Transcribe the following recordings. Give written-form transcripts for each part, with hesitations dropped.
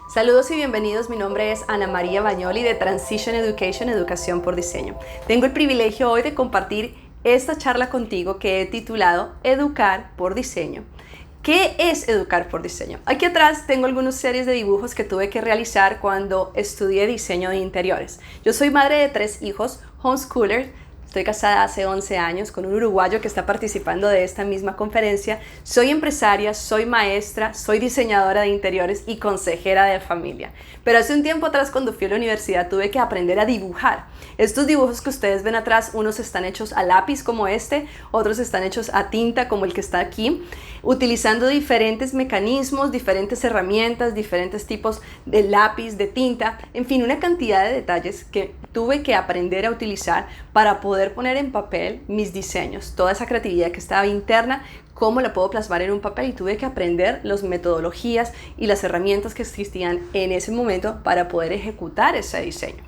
Saludos y bienvenidos, mi nombre es Ana María Bañoli de Transition Education, Educación por Diseño. Tengo el privilegio hoy de compartir esta charla contigo que he titulado Educar por Diseño. ¿Qué es educar por diseño? Aquí atrás tengo algunas series de dibujos que tuve que realizar cuando estudié diseño de interiores. Yo soy madre de 3 hijos, homeschooler. Estoy casada hace 11 años con un uruguayo que está participando de esta misma conferencia. Soy empresaria, soy maestra, soy diseñadora de interiores y consejera de familia. Pero hace un tiempo atrás, cuando fui a la universidad, tuve que aprender a dibujar. Estos dibujos que ustedes ven atrás, unos están hechos a lápiz como este, otros están hechos a tinta como el que está aquí, utilizando diferentes mecanismos, diferentes herramientas, diferentes tipos de lápiz, de tinta, en fin, una cantidad de detalles que tuve que aprender a utilizar para poder poner en papel mis diseños, toda esa creatividad que estaba interna, cómo la puedo plasmar en un papel, y tuve que aprender las metodologías y las herramientas que existían en ese momento para poder ejecutar ese diseño.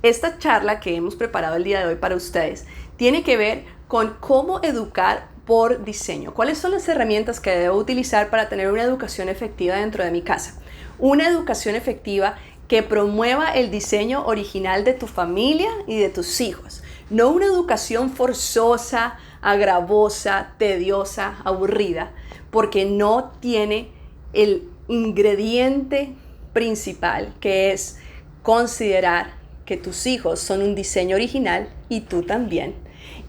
Esta charla que hemos preparado el día de hoy para ustedes tiene que ver con cómo educar por diseño. ¿Cuáles son las herramientas que debo utilizar para tener una educación efectiva dentro de mi casa? Una educación efectiva que promueva el diseño original de tu familia y de tus hijos. No una educación forzosa, agravosa, tediosa, aburrida, porque no tiene el ingrediente principal, que es considerar que tus hijos son un diseño original y tú también,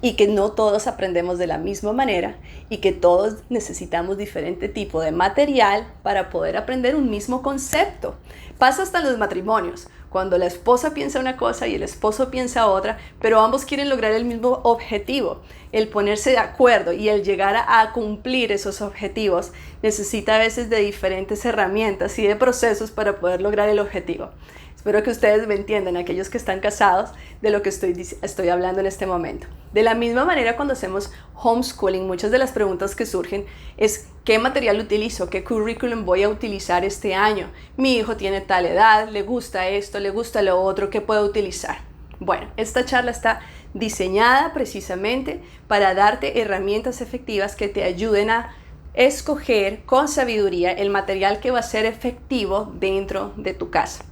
y que no todos aprendemos de la misma manera y que todos necesitamos diferente tipo de material para poder aprender un mismo concepto. Pasa hasta en los matrimonios, cuando la esposa piensa una cosa y el esposo piensa otra, pero ambos quieren lograr el mismo objetivo. El ponerse de acuerdo y el llegar a cumplir esos objetivos necesita a veces de diferentes herramientas y de procesos para poder lograr el objetivo. Espero que ustedes me entiendan, aquellos que están casados, de lo que estoy hablando en este momento. De la misma manera, cuando hacemos homeschooling, muchas de las preguntas que surgen es ¿qué material utilizo? ¿Qué currículum voy a utilizar este año? Mi hijo tiene tal edad, le gusta esto, le gusta lo otro, ¿qué puedo utilizar? Bueno, esta charla está diseñada precisamente para darte herramientas efectivas que te ayuden a escoger con sabiduría el material que va a ser efectivo dentro de tu casa.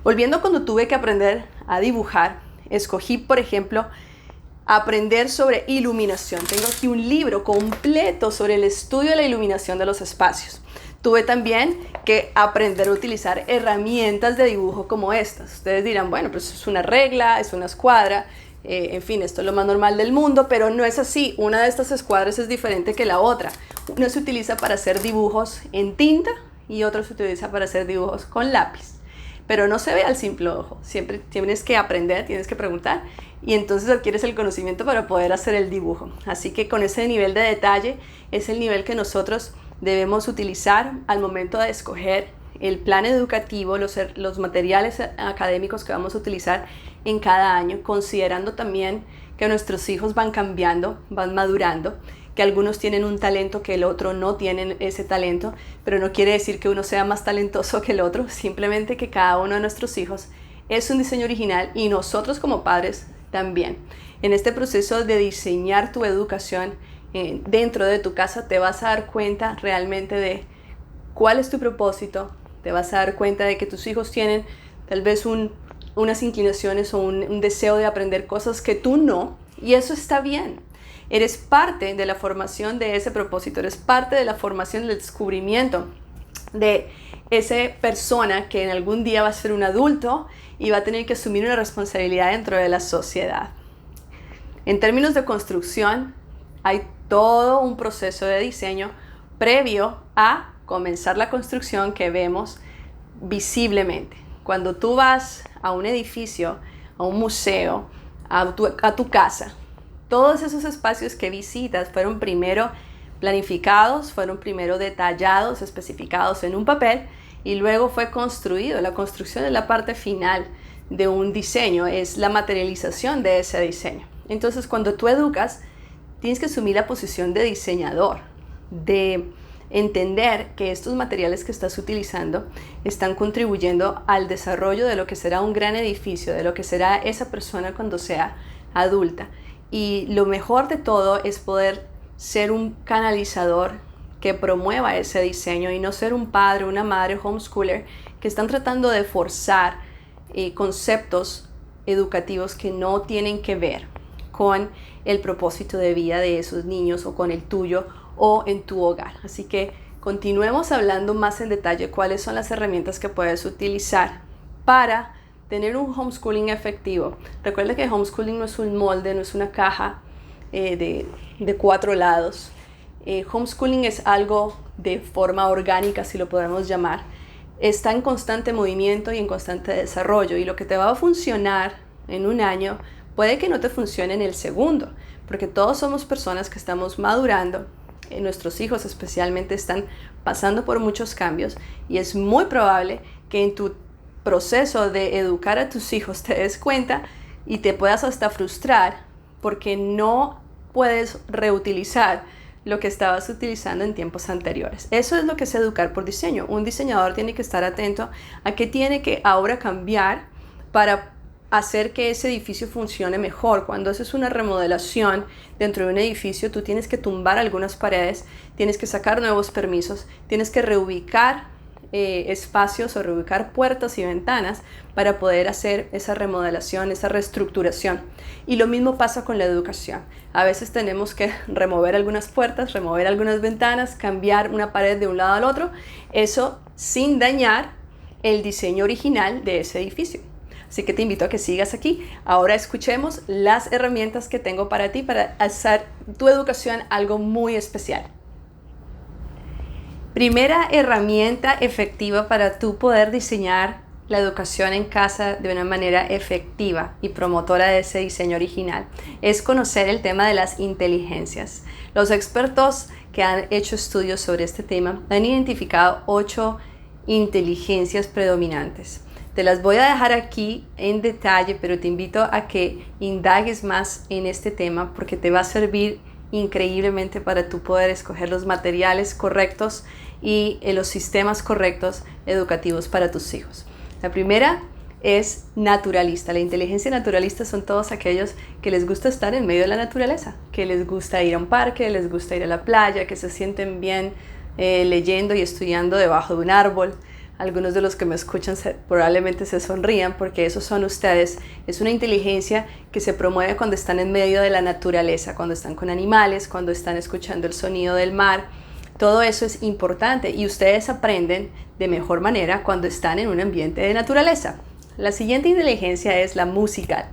Volviendo cuando tuve que aprender a dibujar, escogí, por ejemplo, aprender sobre iluminación. Tengo aquí un libro completo sobre el estudio de la iluminación de los espacios. Tuve también que aprender a utilizar herramientas de dibujo como estas. Ustedes dirán, bueno, pues es una regla, es una escuadra, en fin, esto es lo más normal del mundo, pero no es así. Una de estas escuadras es diferente que la otra. Una se utiliza para hacer dibujos en tinta y otra se utiliza para hacer dibujos con lápiz. Pero no se ve al simple ojo, siempre tienes que aprender, tienes que preguntar y entonces adquieres el conocimiento para poder hacer el dibujo. Así que con ese nivel de detalle es el nivel que nosotros debemos utilizar al momento de escoger el plan educativo, los materiales académicos que vamos a utilizar en cada año, considerando también que nuestros hijos van cambiando, van madurando, que algunos tienen un talento que el otro no tienen ese talento, pero no quiere decir que uno sea más talentoso que el otro, simplemente que cada uno de nuestros hijos es un diseño original y nosotros como padres también. En este proceso de diseñar tu educación dentro de tu casa te vas a dar cuenta realmente de cuál es tu propósito, te vas a dar cuenta de que tus hijos tienen tal vez unas inclinaciones o un deseo de aprender cosas que tú no, y eso está bien. Eres parte de la formación de ese propósito, eres parte de la formación del descubrimiento de esa persona que en algún día va a ser un adulto y va a tener que asumir una responsabilidad dentro de la sociedad. En términos de construcción, hay todo un proceso de diseño previo a comenzar la construcción que vemos visiblemente. Cuando tú vas a un edificio, a un museo, a tu casa, todos esos espacios que visitas fueron primero planificados, fueron primero detallados, especificados en un papel y luego fue construido. La construcción es la parte final de un diseño, es la materialización de ese diseño. Entonces, cuando tú educas, tienes que asumir la posición de diseñador, de entender que estos materiales que estás utilizando están contribuyendo al desarrollo de lo que será un gran edificio, de lo que será esa persona cuando sea adulta. Y lo mejor de todo es poder ser un canalizador que promueva ese diseño y no ser un padre, una madre homeschooler que están tratando de forzar conceptos educativos que no tienen que ver con el propósito de vida de esos niños o con el tuyo o en tu hogar. Así que continuemos hablando más en detalle cuáles son las herramientas que puedes utilizar para tener un homeschooling efectivo. Recuerda que homeschooling no es un molde, no es una caja de 4 lados. Homeschooling es algo de forma orgánica, si lo podemos llamar. Está en constante movimiento y en constante desarrollo, y lo que te va a funcionar en un año puede que no te funcione en el segundo, porque todos somos personas que estamos madurando. Nuestros hijos especialmente están pasando por muchos cambios, y es muy probable que en tu proceso de educar a tus hijos te des cuenta y te puedas hasta frustrar porque no puedes reutilizar lo que estabas utilizando en tiempos anteriores. Eso es lo que es educar por diseño. Un diseñador tiene que estar atento a qué tiene que ahora cambiar para hacer que ese edificio funcione mejor. Cuando haces una remodelación dentro de un edificio, tú tienes que tumbar algunas paredes, tienes que sacar nuevos permisos, tienes que reubicar espacios o reubicar puertas y ventanas para poder hacer esa remodelación, esa reestructuración. Y lo mismo pasa con la educación. A veces tenemos que remover algunas puertas, remover algunas ventanas, cambiar una pared de un lado al otro, eso sin dañar el diseño original de ese edificio. Así que te invito a que sigas aquí. Ahora escuchemos las herramientas que tengo para ti para hacer tu educación algo muy especial. Primera herramienta efectiva para tú poder diseñar la educación en casa de una manera efectiva y promotora de ese diseño original es conocer el tema de las inteligencias. Los expertos que han hecho estudios sobre este tema han identificado 8 inteligencias predominantes. Te las voy a dejar aquí en detalle, pero te invito a que indagues más en este tema porque te va a servir increíblemente para tú poder escoger los materiales correctos y los sistemas correctos educativos para tus hijos. La primera es naturalista. La inteligencia naturalista son todos aquellos que les gusta estar en medio de la naturaleza, que les gusta ir a un parque, les gusta ir a la playa, que se sienten bien leyendo y estudiando debajo de un árbol. Algunos de los que me escuchan probablemente se sonrían porque esos son ustedes. Es una inteligencia que se promueve cuando están en medio de la naturaleza, cuando están con animales, cuando están escuchando el sonido del mar. Todo eso es importante y ustedes aprenden de mejor manera cuando están en un ambiente de naturaleza. La siguiente inteligencia es la musical.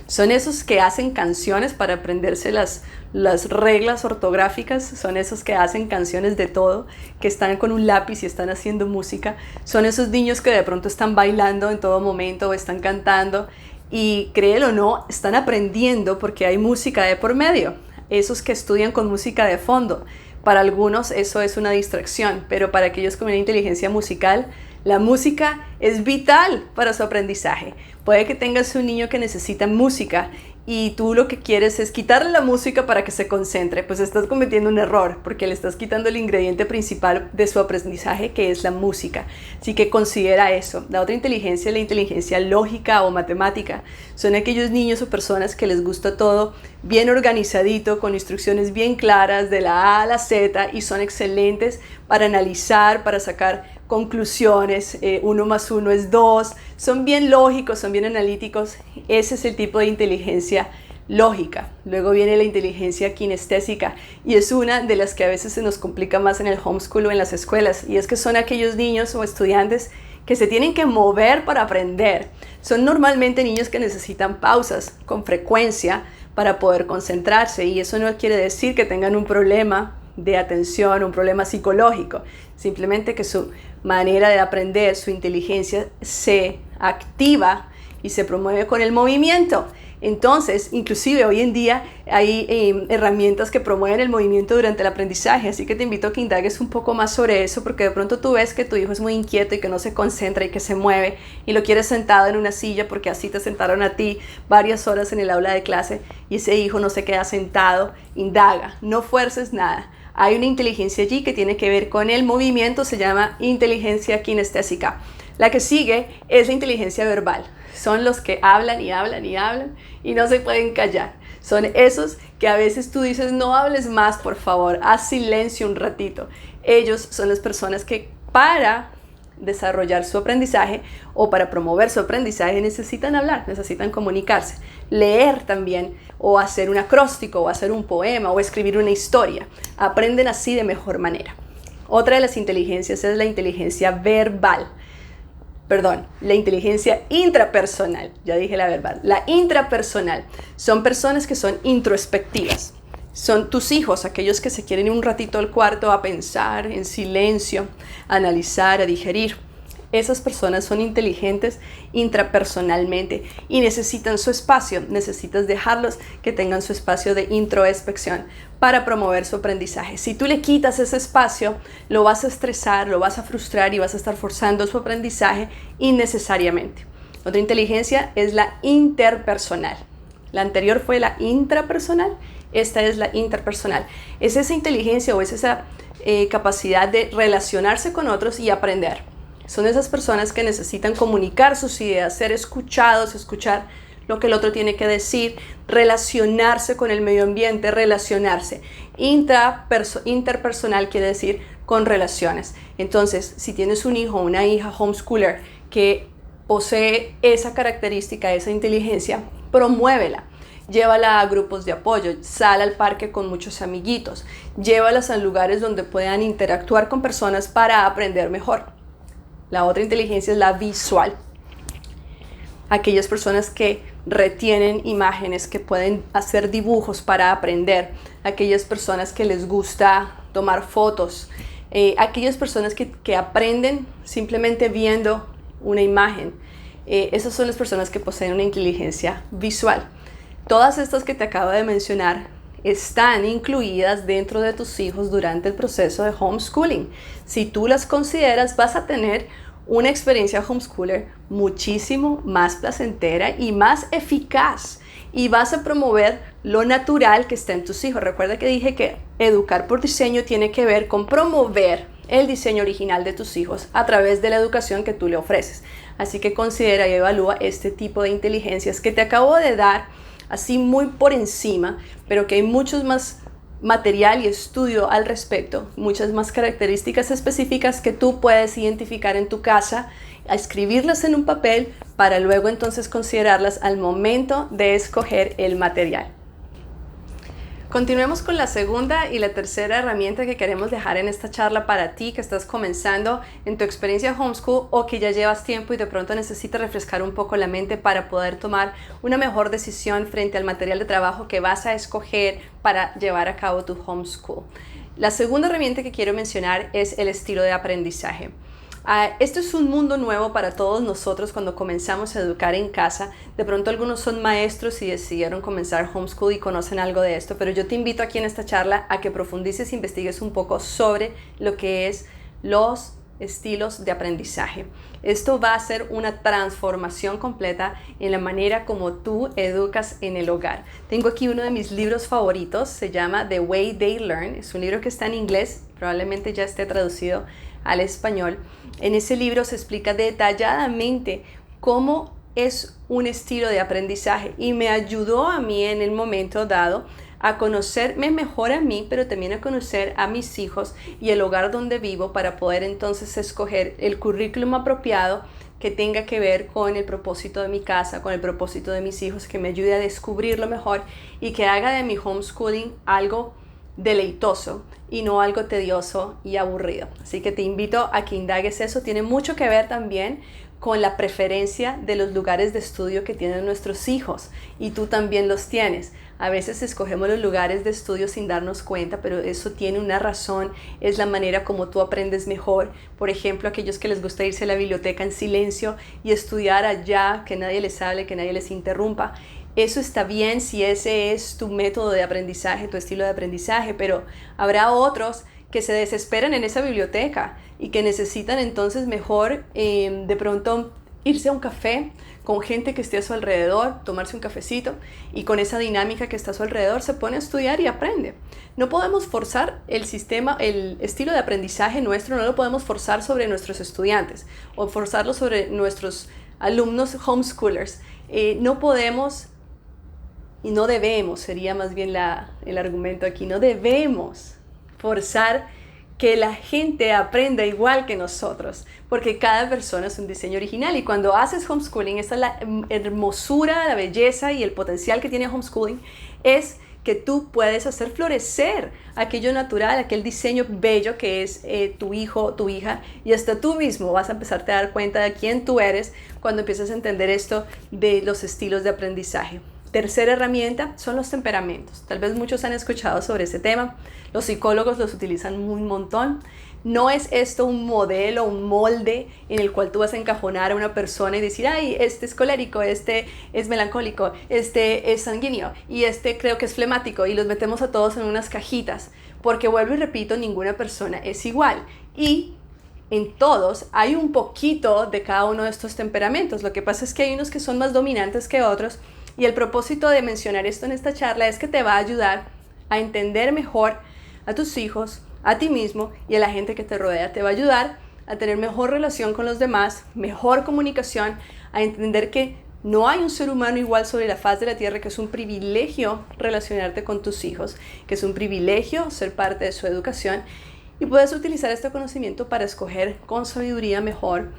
Son esos que hacen canciones para aprenderse las reglas ortográficas, son esos que hacen canciones de todo, que están con un lápiz y están haciendo música, son esos niños que de pronto están bailando en todo momento o están cantando y créelo o no, están aprendiendo porque hay música de por medio, esos que estudian con música de fondo. Para algunos eso es una distracción, pero para aquellos con una inteligencia musical, la música es vital para su aprendizaje. Puede que tengas un niño que necesita música y tú lo que quieres es quitarle la música para que se concentre, pues estás cometiendo un error porque le estás quitando el ingrediente principal de su aprendizaje, que es la música. Así que considera eso. La otra inteligencia es la inteligencia lógica o matemática. Son aquellos niños o personas que les gusta todo bien organizadito, con instrucciones bien claras de la A a la Z y son excelentes para analizar, para sacar conclusiones, 1 más 1 es 2, son bien lógicos, son bien analíticos. Ese es el tipo de inteligencia lógica. Luego viene la inteligencia kinestésica y es una de las que a veces se nos complica más en el homeschool o en las escuelas, y es que son aquellos niños o estudiantes que se tienen que mover para aprender. Son normalmente niños que necesitan pausas con frecuencia para poder concentrarse, y eso no quiere decir que tengan un problema de atención, un problema psicológico, simplemente que su manera de aprender, su inteligencia se activa y se promueve con el movimiento. Entonces, inclusive hoy en día hay herramientas que promueven el movimiento durante el aprendizaje, así que te invito a que indagues un poco más sobre eso, porque de pronto tú ves que tu hijo es muy inquieto y que no se concentra y que se mueve y lo quieres sentado en una silla porque así te sentaron a ti varias horas en el aula de clase y ese hijo no se queda sentado. Indaga, no fuerces nada. Hay una inteligencia allí que tiene que ver con el movimiento, se llama inteligencia kinestésica. La que sigue es la inteligencia verbal. Son los que hablan y hablan y hablan y no se pueden callar. Son esos que a veces tú dices, no hables más, por favor, haz silencio un ratito. Ellos son las personas que para desarrollar su aprendizaje o para promover su aprendizaje necesitan hablar, necesitan comunicarse, leer también o hacer un acróstico o hacer un poema o escribir una historia. Aprenden así de mejor manera. Otra de las inteligencias es la inteligencia verbal. Perdón, la inteligencia intrapersonal. Ya dije la verbal. La intrapersonal son personas que son introspectivas. Son tus hijos, aquellos que se quieren ir un ratito al cuarto a pensar en silencio, a analizar, a digerir. Esas personas son inteligentes intrapersonalmente y necesitan su espacio. Necesitas dejarlos que tengan su espacio de introspección para promover su aprendizaje. Si tú le quitas ese espacio, lo vas a estresar, lo vas a frustrar y vas a estar forzando su aprendizaje innecesariamente. Otra inteligencia es la interpersonal. La anterior fue la intrapersonal. Esta es la interpersonal. Es esa inteligencia o es esa capacidad de relacionarse con otros y aprender. Son esas personas que necesitan comunicar sus ideas, ser escuchados, escuchar lo que el otro tiene que decir, relacionarse con el medio ambiente, relacionarse. Interpersonal quiere decir con relaciones. Entonces, si tienes un hijo o una hija homeschooler que posee esa característica, esa inteligencia, promuévela. Llévala a grupos de apoyo, sal al parque con muchos amiguitos, llévalas a lugares donde puedan interactuar con personas para aprender mejor. La otra inteligencia es la visual. Aquellas personas que retienen imágenes, que pueden hacer dibujos para aprender. Aquellas personas que les gusta tomar fotos. Aquellas personas que aprenden simplemente viendo una imagen. Esas son las personas que poseen una inteligencia visual. Todas estas que te acabo de mencionar están incluidas dentro de tus hijos durante el proceso de homeschooling. Si tú las consideras, vas a tener una experiencia homeschooler muchísimo más placentera y más eficaz. Y vas a promover lo natural que está en tus hijos. Recuerda que dije que educar por diseño tiene que ver con promover el diseño original de tus hijos a través de la educación que tú le ofreces. Así que considera y evalúa este tipo de inteligencias que te acabo de dar así muy por encima, pero que hay muchos más material y estudio al respecto, muchas más características específicas que tú puedes identificar en tu casa, a escribirlas en un papel para luego entonces considerarlas al momento de escoger el material. Continuemos con la segunda y la tercera herramienta que queremos dejar en esta charla para ti que estás comenzando en tu experiencia homeschool o que ya llevas tiempo y de pronto necesitas refrescar un poco la mente para poder tomar una mejor decisión frente al material de trabajo que vas a escoger para llevar a cabo tu homeschool. La segunda herramienta que quiero mencionar es el estilo de aprendizaje. Esto es un mundo nuevo para todos nosotros cuando comenzamos a educar en casa. De pronto algunos son maestros y decidieron comenzar homeschool y conocen algo de esto, pero yo te invito aquí en esta charla a que profundices e investigues un poco sobre lo que es los estilos de aprendizaje. Esto va a ser una transformación completa en la manera como tú educas en el hogar. Tengo aquí uno de mis libros favoritos, se llama The Way They Learn. Es un libro que está en inglés, probablemente ya esté traducido al español. En ese libro se explica detalladamente cómo es un estilo de aprendizaje y me ayudó a mí en el momento dado a conocerme mejor a mí, pero también a conocer a mis hijos y el hogar donde vivo para poder entonces escoger el currículum apropiado que tenga que ver con el propósito de mi casa, con el propósito de mis hijos, que me ayude a descubrirlo mejor y que haga de mi homeschooling algo deleitoso y no algo tedioso y aburrido. Así que te invito a que indagues eso. Tiene mucho que ver también con la preferencia de los lugares de estudio que tienen nuestros hijos y tú también los tienes. A veces escogemos los lugares de estudio sin darnos cuenta, pero eso tiene una razón, es la manera como tú aprendes mejor. Por ejemplo, aquellos que les gusta irse a la biblioteca en silencio y estudiar allá, que nadie les hable, que nadie les interrumpa. Eso está bien si ese es tu método de aprendizaje, tu estilo de aprendizaje, pero habrá otros que se desesperan en esa biblioteca y que necesitan entonces mejor de pronto irse a un café con gente que esté a su alrededor, tomarse un cafecito y con esa dinámica que está a su alrededor se pone a estudiar y aprende. No podemos forzar el sistema, el estilo de aprendizaje nuestro, no lo podemos forzar sobre nuestros estudiantes o forzarlo sobre nuestros alumnos homeschoolers. No podemos y no debemos, sería más bien el argumento aquí, no debemos forzar que la gente aprenda igual que nosotros, porque cada persona es un diseño original. Y cuando haces homeschooling, esta es la hermosura, la belleza y el potencial que tiene homeschooling, es que tú puedes hacer florecer aquello natural, aquel diseño bello que es tu hijo, tu hija, y hasta tú mismo vas a empezarte a dar cuenta de quién tú eres cuando empiezas a entender esto de los estilos de aprendizaje. Tercera herramienta son los temperamentos. Tal vez muchos han escuchado sobre ese tema. Los psicólogos los utilizan un montón. No es esto un modelo, un molde en el cual tú vas a encajonar a una persona y decir, ay, este es colérico, este es melancólico, este es sanguíneo y este creo que es flemático, y los metemos a todos en unas cajitas, porque vuelvo y repito, ninguna persona es igual. Y en todos hay un poquito de cada uno de estos temperamentos. Lo que pasa es que hay unos que son más dominantes que otros. Y el propósito de mencionar esto en esta charla es que te va a ayudar a entender mejor a tus hijos, a ti mismo y a la gente que te rodea. Te va a ayudar a tener mejor relación con los demás, mejor comunicación, a entender que no hay un ser humano igual sobre la faz de la tierra, que es un privilegio relacionarte con tus hijos, que es un privilegio ser parte de su educación, y puedes utilizar este conocimiento para escoger con sabiduría mejor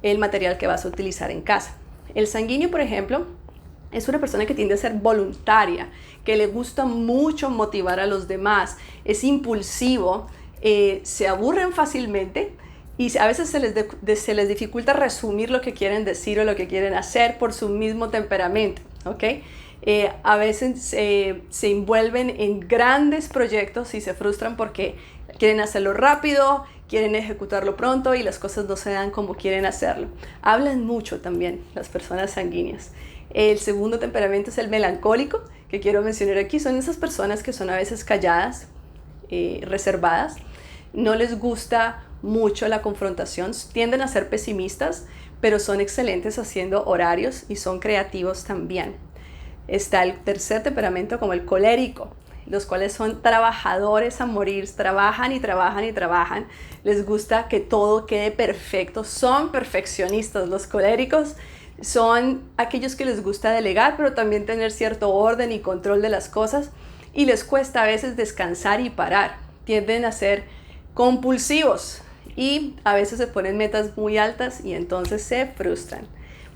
el material que vas a utilizar en casa. El sanguíneo, por ejemplo, es una persona que tiende a ser voluntaria, que le gusta mucho motivar a los demás, es impulsivo, se aburren fácilmente y a veces se les dificulta resumir lo que quieren decir o lo que quieren hacer por su mismo temperamento, ¿ok? A veces se envuelven en grandes proyectos y se frustran porque quieren hacerlo rápido, quieren ejecutarlo pronto y las cosas no se dan como quieren hacerlo. Hablan mucho también las personas sanguíneas. El segundo temperamento es el melancólico, que quiero mencionar aquí. Son esas personas que son a veces calladas, reservadas, no les gusta mucho la confrontación, tienden a ser pesimistas, pero son excelentes haciendo horarios y son creativos también. Está el tercer temperamento como el colérico, los cuales son trabajadores a morir, trabajan y trabajan y trabajan, les gusta que todo quede perfecto, son perfeccionistas. Los coléricos son aquellos que les gusta delegar, pero también tener cierto orden y control de las cosas, y les cuesta a veces descansar y parar. Tienden a ser compulsivos y a veces se ponen metas muy altas y entonces se frustran.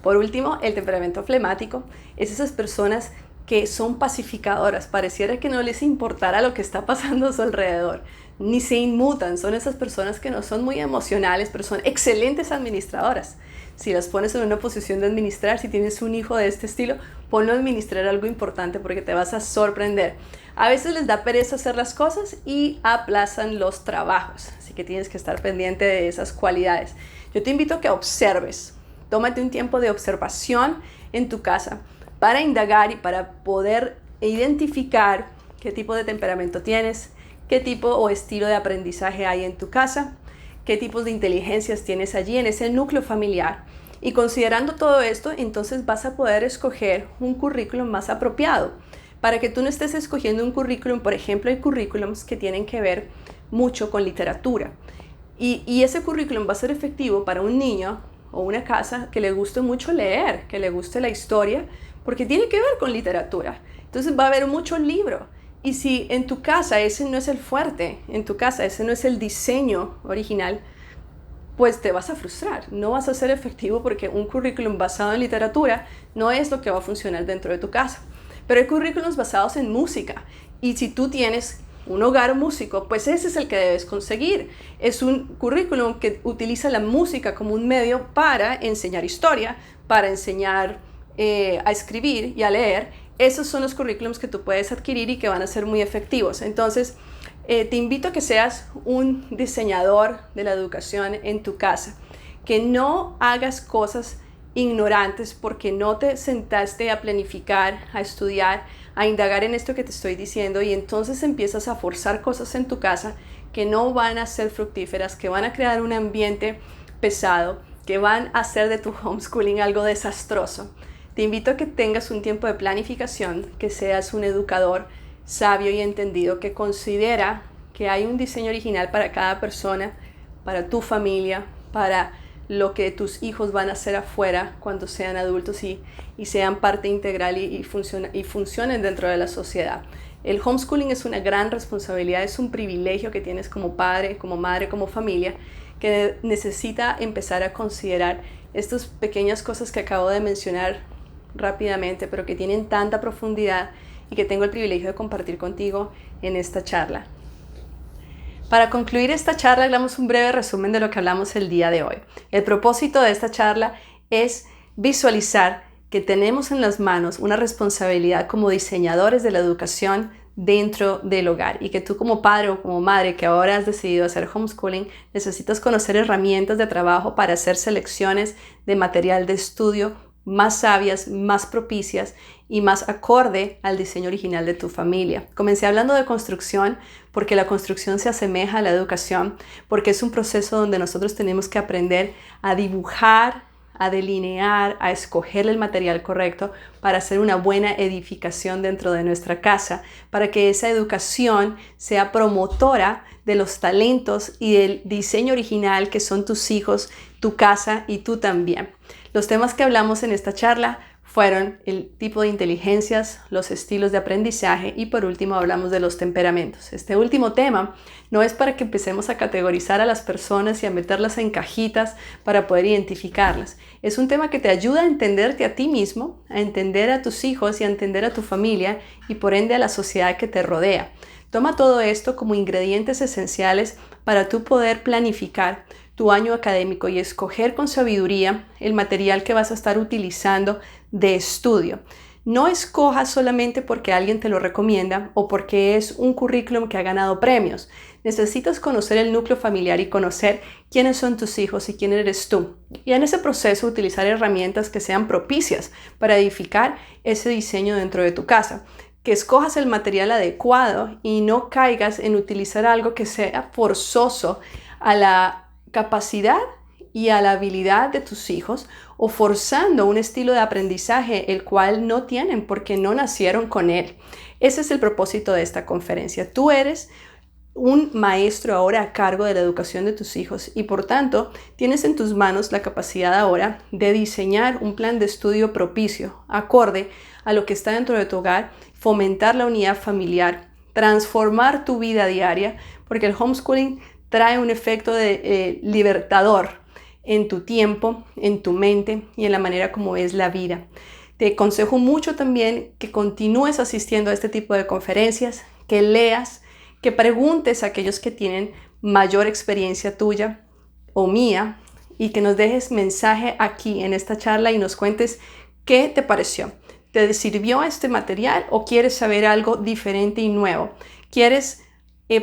Por último, el temperamento flemático es esas personas que son pacificadoras, pareciera que no les importara lo que está pasando a su alrededor, ni se inmutan. Son esas personas que no son muy emocionales, pero son excelentes administradoras. Si las pones en una posición de administrar, si tienes un hijo de este estilo, ponlo a administrar algo importante porque te vas a sorprender. A veces les da pereza hacer las cosas y aplazan los trabajos, así que tienes que estar pendiente de esas cualidades. Yo te invito a que observes, tómate un tiempo de observación en tu casa para indagar y para poder identificar qué tipo de temperamento tienes, qué tipo o estilo de aprendizaje hay en tu casa, qué tipos de inteligencias tienes allí en ese núcleo familiar. Y considerando todo esto, entonces vas a poder escoger un currículum más apropiado, para que tú no estés escogiendo un currículum. Por ejemplo, hay currículums que tienen que ver mucho con literatura. Y ese currículum va a ser efectivo para un niño o una casa que le guste mucho leer, que le guste la historia, porque tiene que ver con literatura. Entonces va a haber mucho libro. Y si en tu casa ese no es el fuerte, en tu casa ese no es el diseño original, pues te vas a frustrar, no vas a ser efectivo, porque un currículum basado en literatura no es lo que va a funcionar dentro de tu casa. Pero hay currículums basados en música, y si tú tienes un hogar músico, pues ese es el que debes conseguir. Es un currículum que utiliza la música como un medio para enseñar historia, para enseñar a escribir y a leer. Esos son los currículums que tú puedes adquirir y que van a ser muy efectivos. Entonces, te invito a que seas un diseñador de la educación en tu casa, que no hagas cosas ignorantes porque no te sentaste a planificar, a estudiar, a indagar en esto que te estoy diciendo, y entonces empiezas a forzar cosas en tu casa que no van a ser fructíferas, que van a crear un ambiente pesado, que van a hacer de tu homeschooling algo desastroso. Te invito a que tengas un tiempo de planificación, que seas un educador sabio y entendido, que considera que hay un diseño original para cada persona, para tu familia, para lo que tus hijos van a hacer afuera cuando sean adultos y sean parte integral y funcionen dentro de la sociedad. El homeschooling es una gran responsabilidad, es un privilegio que tienes como padre, como madre, como familia, que necesita empezar a considerar estas pequeñas cosas que acabo de mencionar rápidamente, pero que tienen tanta profundidad y que tengo el privilegio de compartir contigo en esta charla. Para concluir esta charla, hagamos un breve resumen de lo que hablamos el día de hoy. El propósito de esta charla es visualizar que tenemos en las manos una responsabilidad como diseñadores de la educación dentro del hogar y que tú como padre o como madre que ahora has decidido hacer homeschooling necesitas conocer herramientas de trabajo para hacer selecciones de material de estudio más sabias, más propicias y más acorde al diseño original de tu familia. Comencé hablando de construcción porque la construcción se asemeja a la educación, porque es un proceso donde nosotros tenemos que aprender a dibujar, a delinear, a escoger el material correcto para hacer una buena edificación dentro de nuestra casa, para que esa educación sea promotora de los talentos y del diseño original que son tus hijos, tu casa y tú también. Los temas que hablamos en esta charla fueron el tipo de inteligencias, los estilos de aprendizaje y por último hablamos de los temperamentos. Este último tema no es para que empecemos a categorizar a las personas y a meterlas en cajitas para poder identificarlas. Es un tema que te ayuda a entenderte a ti mismo, a entender a tus hijos y a entender a tu familia y por ende a la sociedad que te rodea. Toma todo esto como ingredientes esenciales para tú poder planificar tu año académico y escoger con sabiduría el material que vas a estar utilizando de estudio. No escojas solamente porque alguien te lo recomienda o porque es un currículum que ha ganado premios. Necesitas conocer el núcleo familiar y conocer quiénes son tus hijos y quién eres tú. Y en ese proceso utilizar herramientas que sean propicias para edificar ese diseño dentro de tu casa. Que escojas el material adecuado y no caigas en utilizar algo que sea forzoso a la capacidad y a la habilidad de tus hijos o forzando un estilo de aprendizaje el cual no tienen porque no nacieron con él. Ese es el propósito de esta conferencia. Tú eres un maestro ahora a cargo de la educación de tus hijos y por tanto tienes en tus manos la capacidad ahora de diseñar un plan de estudio propicio, acorde a lo que está dentro de tu hogar, fomentar la unidad familiar, transformar tu vida diaria, porque el homeschooling trae un efecto de libertador en tu tiempo, en tu mente y en la manera como ves la vida. Te aconsejo mucho también que continúes asistiendo a este tipo de conferencias, que leas, que preguntes a aquellos que tienen mayor experiencia tuya o mía y que nos dejes mensaje aquí en esta charla y nos cuentes qué te pareció. ¿Te sirvió este material o quieres saber algo diferente y nuevo? ¿Quieres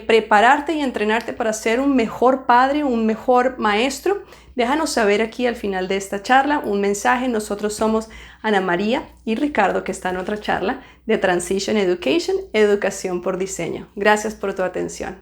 prepararte y entrenarte para ser un mejor padre, un mejor maestro? Déjanos saber aquí al final de esta charla un mensaje. Nosotros somos Ana María y Ricardo, que está en otra charla de Transition Education, Educación por Diseño. Gracias por tu atención.